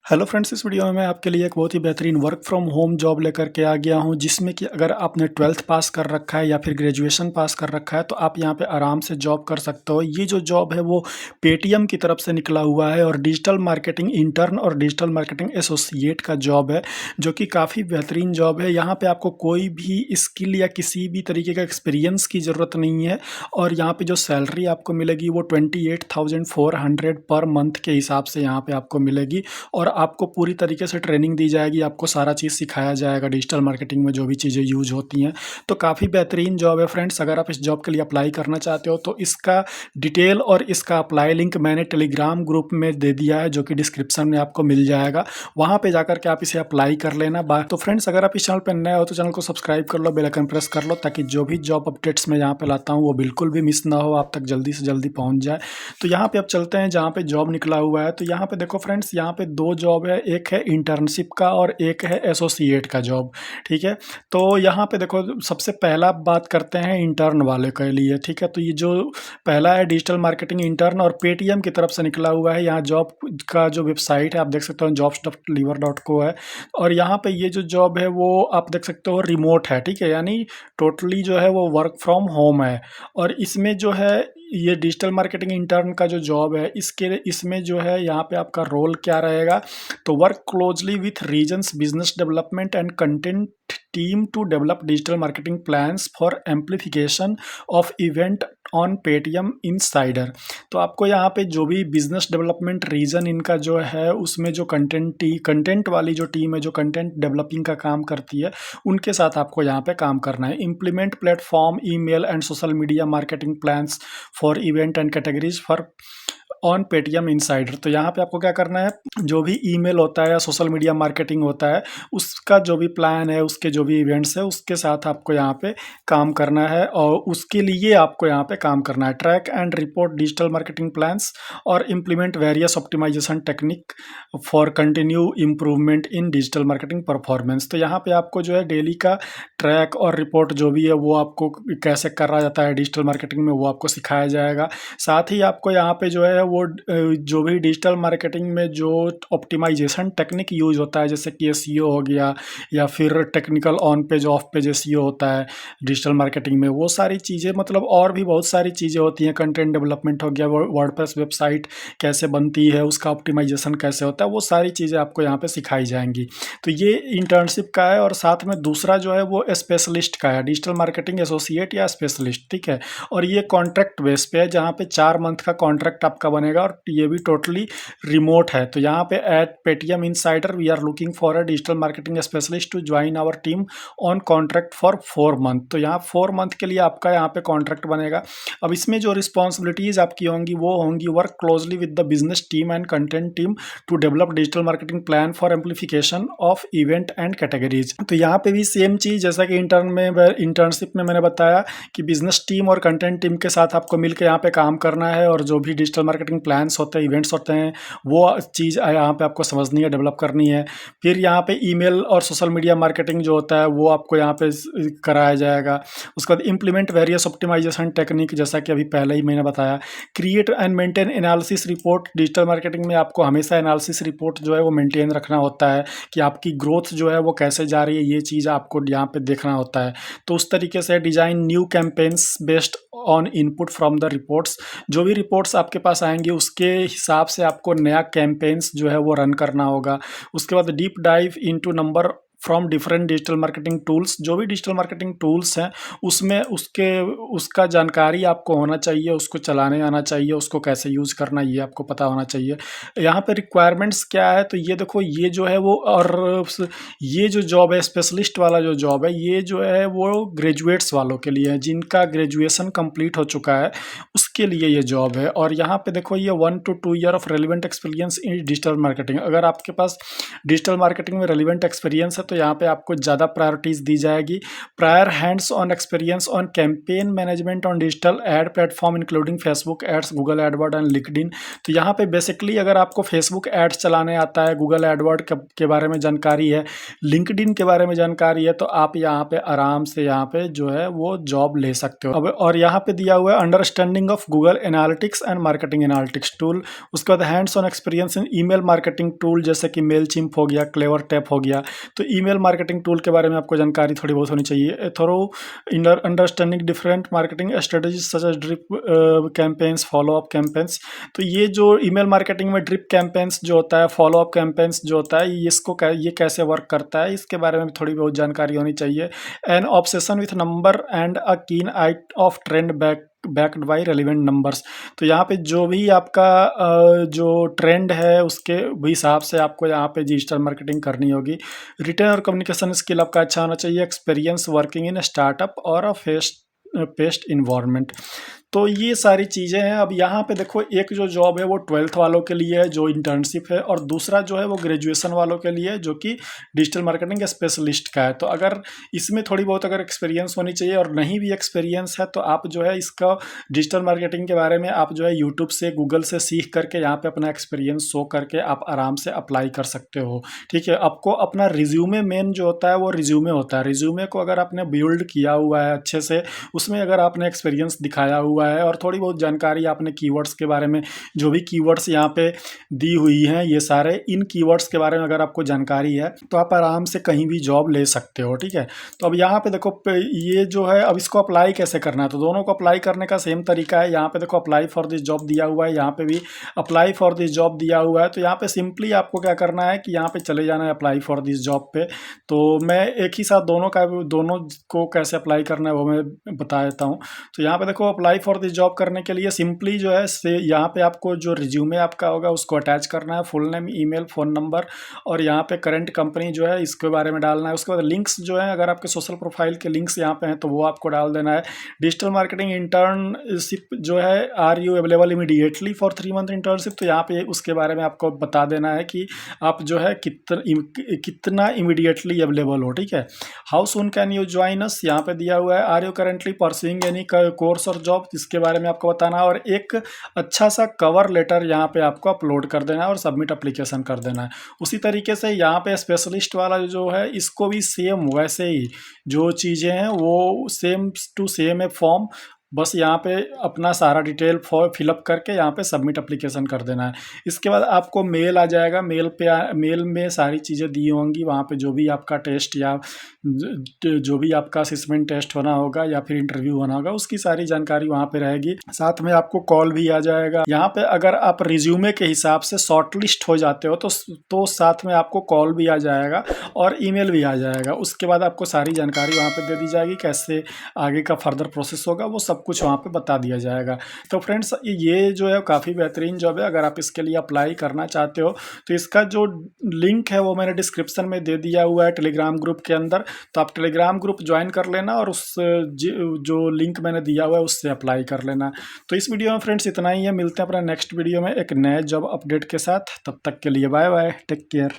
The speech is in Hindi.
हेलो फ्रेंड्स, इस वीडियो में मैं आपके लिए एक बहुत ही बेहतरीन वर्क फ्रॉम होम जॉब लेकर के आ गया हूं, जिसमें कि अगर आपने 12th पास कर रखा है या फिर ग्रेजुएशन पास कर रखा है तो आप यहां पे आराम से जॉब कर सकते हो। ये जो जॉब है वो पेटीएम की तरफ से निकला हुआ है और डिजिटल मार्केटिंग इंटर्न और डिजिटल मार्केटिंग एसोसिएट का जॉब है, जो कि काफ़ी बेहतरीन जॉब है। यहाँ पे आपको कोई भी स्किल या किसी भी तरीके का एक्सपीरियंस की ज़रूरत नहीं है और यहाँ पे जो सैलरी आपको मिलेगी वो 28,400 पर मंथ के हिसाब से यहाँ पे आपको मिलेगी और आपको पूरी तरीके से ट्रेनिंग दी जाएगी, आपको सारा चीज़ सिखाया जाएगा डिजिटल मार्केटिंग में जो भी चीज़ें यूज होती हैं। तो काफ़ी बेहतरीन जॉब है फ्रेंड्स। अगर आप इस जॉब के लिए अप्लाई करना चाहते हो तो इसका डिटेल और इसका अप्लाई लिंक मैंने टेलीग्राम ग्रुप में दे दिया है, जो कि डिस्क्रिप्शन में आपको मिल जाएगा। वहाँ पे जाकर के आप इसे अप्लाई कर लेना। तो फ्रेंड्स, अगर आप इस चैनल पर नए हो तो चैनल को सब्सक्राइब कर लो, बेल आइकन प्रेस कर लो, ताकि जो भी जॉब अपडेट्स मैं यहाँ पे लाता हूँ वो बिल्कुल भी मिस ना हो, आप तक जल्दी से जल्दी पहुँच जाए। तो यहाँ पे आप चलते हैं जहाँ पे जॉब निकला हुआ है। तो यहाँ पे देखो फ्रेंड्स, यहाँ पे दो जॉब है, एक है इंटर्नशिप का और एक है एसोसिएट का जॉब। ठीक है, तो यहाँ पे देखो सबसे पहला बात करते हैं इंटर्न वाले के लिए। ठीक है, तो ये जो पहला है डिजिटल मार्केटिंग इंटर्न और पेटीएम की तरफ से निकला हुआ है। यहाँ जॉब का जो वेबसाइट है आप देख सकते हो jobs.liver.co है और यहाँ पे ये जो जॉब है वो आप देख सकते हो रिमोट है। ठीक है, यानी टोटली जो है वो वर्क फ्रॉम होम है। और इसमें जो है ये डिजिटल मार्केटिंग इंटर्न का जो जॉब है इसमें जो है यहाँ पे आपका रोल क्या रहेगा, तो work closely with regions business development and content team to develop digital marketing plans for amplification of event on Paytm Insider. तो आपको यहाँ पे जो भी बिजनेस डेवलपमेंट रीजन इनका जो है उसमें जो कंटेंट वाली जो टीम है जो कंटेंट डेवलपिंग का काम करती है, उनके साथ आपको यहाँ पे काम करना है। Implement platform email and social media marketing plans for event and categories for on Paytm Insider. तो यहाँ पे आपको क्या करना है, जो भी ईमेल होता है या सोशल मीडिया मार्केटिंग होता है उसका जो भी प्लान है, उसके जो भी इवेंट्स है उसके साथ आपको यहाँ पे काम करना है और उसके लिए आपको यहाँ पे काम करना है। Track and report digital marketing plans और implement various optimisation technique for continue improvement in digital marketing performance. तो यहाँ पे आपको जो है डेली का ट्रैक और रिपोर्ट जो भी है वो आपको कैसे करा जाता है डिजिटल मार्केटिंग में वो आपको सिखाया जाएगा। साथ ही आपको यहाँ पे जो है वो जो भी डिजिटल मार्केटिंग में जो ऑप्टिमाइजेशन टेक्निक यूज होता है, जैसे कि एसईओ हो गया या फिर technical on page of page SEO होता है डिजिटल मार्केटिंग में, वो सारी चीज़ें मतलब और भी बहुत सारी चीज़ें होती हैं। कंटेंट डेवलपमेंट हो गया, वर्डप्रेस वेबसाइट कैसे बनती है, उसका ऑप्टिमाइजेशन कैसे होता है, वो सारी चीज़ें आपको यहाँ पे सिखाई जाएंगी। तो ये इंटर्नशिप का है और साथ में दूसरा जो है वो स्पेशलिस्ट का है, डिजिटल मार्केटिंग एसोसिएट या स्पेशलिस्ट। ठीक है, और ये कॉन्ट्रैक्ट बेस पे है, जहाँ पे 4 मंथ का कॉन्ट्रैक्ट आपका बनेगा और ये भी टोटली रिमोट है। तो यहाँ पे at Paytm Insider we are looking for a digital marketing specialist to join our team on contract for 4 month. तो यहाँ 4 मंथ के लिए आपका यहाँ पे कॉन्ट्रैक्ट बनेगा। अब इसमें जो रिस्पॉन्सिबिलिटीज़ आपकी होंगी वो होंगी work closely with the business team and content team to develop digital marketing plan for amplification of event and categories. तो यहाँ पे भी सेम चीज़ जैसा कि इंटर्नशिप में मैंने बताया कि बिजनेस टीम और कंटेंट टीम के साथ आपको मिलकर यहाँ पे काम करना है और जो भी डिजिटल मार्केटिंग प्लान्स होते हैं, इवेंट्स होते हैं, वो चीज़ यहाँ पे आपको समझनी है, डेवलप करनी है। फिर यहाँ पे ईमेल और सोशल मीडिया मार्केटिंग जो होता है वो आपको यहाँ पे कराया जाएगा। उसके बाद इम्प्लीमेंट वेरियस ऑप्टिमाइजेशन टेक्निक, जैसा कि अभी पहले ही मैंने बताया। Create and maintain analysis report, digital marketing में आपको हमेशा एनालिसिस रिपोर्ट जो है वो मेंटेन रखना होता है कि आपकी ग्रोथ जो है वो कैसे जा रही है, ये चीज़ आपको यहाँ पे देखना होता है। तो उस तरीके से design new campaigns based on input from the reports, जो भी रिपोर्ट्स आपके पास आएंगे उसके हिसाब से आपको नया कैंपेन्स जो है वो रन करना होगा। उसके बाद deep dive into number from different digital marketing tools, जो भी डिजिटल मार्केटिंग टूल्स हैं उसमें उसका जानकारी आपको होना चाहिए, उसको चलाने आना चाहिए, उसको कैसे यूज़ करना ये आपको पता होना चाहिए। यहाँ पे रिक्वायरमेंट्स क्या है, तो ये देखो ये जो है वो और ये जो जॉब है स्पेशलिस्ट वाला जो जॉब है ये जो है वो ग्रेजुएट्स वालों के लिए है, जिनका ग्रेजुएशन कंप्लीट हो चुका है उसके लिए ये जॉब है। और यहाँ पे देखो ये 1 to 2 year of relevant experience in digital marketing, अगर आपके पास डिजिटल मार्केटिंग में रेलिवेंट एक्सपीरियंस है तो यहाँ पे आपको ज़्यादा प्रायोरिटीज़ दी जाएगी। Prior hands on experience on campaign management on digital ad platform including Facebook ads, Google AdWord and LinkedIn. तो यहाँ पे बेसिकली अगर आपको फेसबुक एड्स चलाने आता है, गूगल एडवर्ड के बारे में जानकारी है, लिंक्डइन के बारे में जानकारी है, तो आप यहाँ पे आराम से यहाँ पे जो है वो जॉब ले सकते हो। अब और यहाँ पे दिया हुआ है understanding of Google analytics and marketing analytics tool. उसके बाद hands on experience in email marketing tool जैसे कि मेलचिम्प हो गया, क्लेवर टैप हो गया। तो ईमेल मार्केटिंग टूल के बारे में आपको जानकारी थोड़ी बहुत होनी चाहिए। Thorough understanding different marketing strategies such as drip campaigns, follow up campaigns. तो ये जो ईमेल मार्केटिंग में ड्रिप कैंपेन्स जो होता है, फॉलो अप कैंपेन्स जो होता है, ये कैसे वर्क करता है, इसके बारे में भी थोड़ी बहुत जानकारी होनी चाहिए। An obsession with number and a keen eye of trend backed by relevant numbers. तो यहाँ पे जो भी आपका जो ट्रेंड है उसके हिसाब से आपको यहाँ पे डिजिटल मार्केटिंग करनी होगी। रिटेन और कम्युनिकेशन स्किल आपका अच्छा होना चाहिए। एक्सपीरियंस वर्किंग इन स्टार्टअप और अ पेस्ट इन्वायरमेंट। तो ये सारी चीज़ें हैं। अब यहाँ पे देखो, एक जो जॉब है वो 12th वालों के लिए है जो इंटर्नशिप है, और दूसरा जो है वो ग्रेजुएशन वालों के लिए है जो कि डिजिटल मार्केटिंग स्पेशलिस्ट का है। तो अगर इसमें थोड़ी बहुत अगर एक्सपीरियंस होनी चाहिए, और नहीं भी एक्सपीरियंस है तो आप जो है इसका डिजिटल मार्केटिंग के बारे में आप जो है यूट्यूब से, गूगल से सीख करके यहाँ पे अपना एक्सपीरियंस शो करके आप आराम से अप्लाई कर सकते हो। ठीक है, आपको अपना रिज्यूमे, मेन जो होता है वो रिज्यूमे होता है। रिज्यूमे को अगर आपने बिल्ड किया हुआ है अच्छे से, उसमें अगर आपने एक्सपीरियंस दिखाया हुआ है और थोड़ी बहुत जानकारी आपने कीवर्ड्स के बारे में, जो भी कीवर्ड्स यहाँ पे दी हुई हैं ये सारे, इन कीवर्ड्स के बारे में अगर आपको जानकारी है तो आप आराम से कहीं भी जॉब ले सकते हो। ठीक है, तो अब यहाँ पे देखो ये जो है, अब इसको अप्लाई कैसे करना है, तो दोनों को अप्लाई करने का सेम तरीका है। यहाँ पे देखो अप्लाई फॉर दिस जॉब दिया हुआ है, यहाँ पे भी अप्लाई फॉर दिस जॉब दिया हुआ है। तो यहाँ पे सिंपली आपको क्या करना है कि यहाँ पे चले जाना है अप्लाई फॉर दिस जॉब पे। तो मैं एक ही साथ दोनों को कैसे अप्लाई करना है वो मैं बता देता हूँ। तो यहाँ पे देखो अप्लाई फॉर दिस जॉब करने के लिए सिंपली जो है से यहाँ पे आपको जो रिज्यूमे आपका होगा उसको अटैच करना है, full name, email, phone number, और यहाँ पे करंट कंपनी जो है इसके बारे में डालना है। उसके बाद लिंक्स जो है, अगर आपके सोशल प्रोफाइल के लिंक्स यहाँ पे हैं तो वो आपको डाल देना है। डिजिटल मार्केटिंग इंटर्नशिप जो है, are you available immediately for 3 month internship, तो यहाँ पे उसके बारे में आपको बता देना है कि आप जो है कितना इमीडिएटली अवेलेबल हो। ठीक है, how soon can you join us, यहाँ पे दिया हुआ है। Are you currently pursuing any course और जॉब, इसके बारे में आपको बताना है। और एक अच्छा सा कवर लेटर यहाँ पे आपको अपलोड कर देना है और सबमिट एप्लीकेशन कर देना है। उसी तरीके से यहाँ पे स्पेशलिस्ट वाला जो है इसको भी सेम वैसे ही जो चीज़ें हैं वो सेम टू सेम है फॉर्म, बस यहाँ पे अपना सारा डिटेल फिलअप करके यहाँ पे सबमिट एप्लीकेशन कर देना है। इसके बाद आपको मेल आ जाएगा, मेल में सारी चीज़ें दी होंगी, वहाँ पे जो भी आपका टेस्ट या जो भी आपका असेसमेंट टेस्ट होना होगा या फिर इंटरव्यू होना होगा उसकी सारी जानकारी वहाँ पे रहेगी। साथ में आपको कॉल भी आ जाएगा। यहाँ पे अगर आप रिज्यूमे के हिसाब से शॉर्टलिस्ट हो जाते हो तो साथ में आपको कॉल भी आ जाएगा और ईमेल भी आ जाएगा। उसके बाद आपको सारी जानकारी वहाँ पे दे दी जाएगी, कैसे आगे का फर्दर प्रोसेस होगा वो सब कुछ वहाँ पे बता दिया जाएगा। तो फ्रेंड्स, ये जो है काफ़ी बेहतरीन जॉब है। अगर आप इसके लिए अप्लाई करना चाहते हो तो इसका जो लिंक है वो मैंने डिस्क्रिप्शन में दे दिया हुआ है टेलीग्राम ग्रुप के अंदर। तो आप टेलीग्राम ग्रुप ज्वाइन कर लेना और उस जो लिंक मैंने दिया हुआ है उससे अप्लाई कर लेना। तो इस वीडियो में फ्रेंड्स इतना ही है। मिलते हैं अपना नेक्स्ट वीडियो में एक नए जॉब अपडेट के साथ। तब तक के लिए बाय बाय, टेक केयर।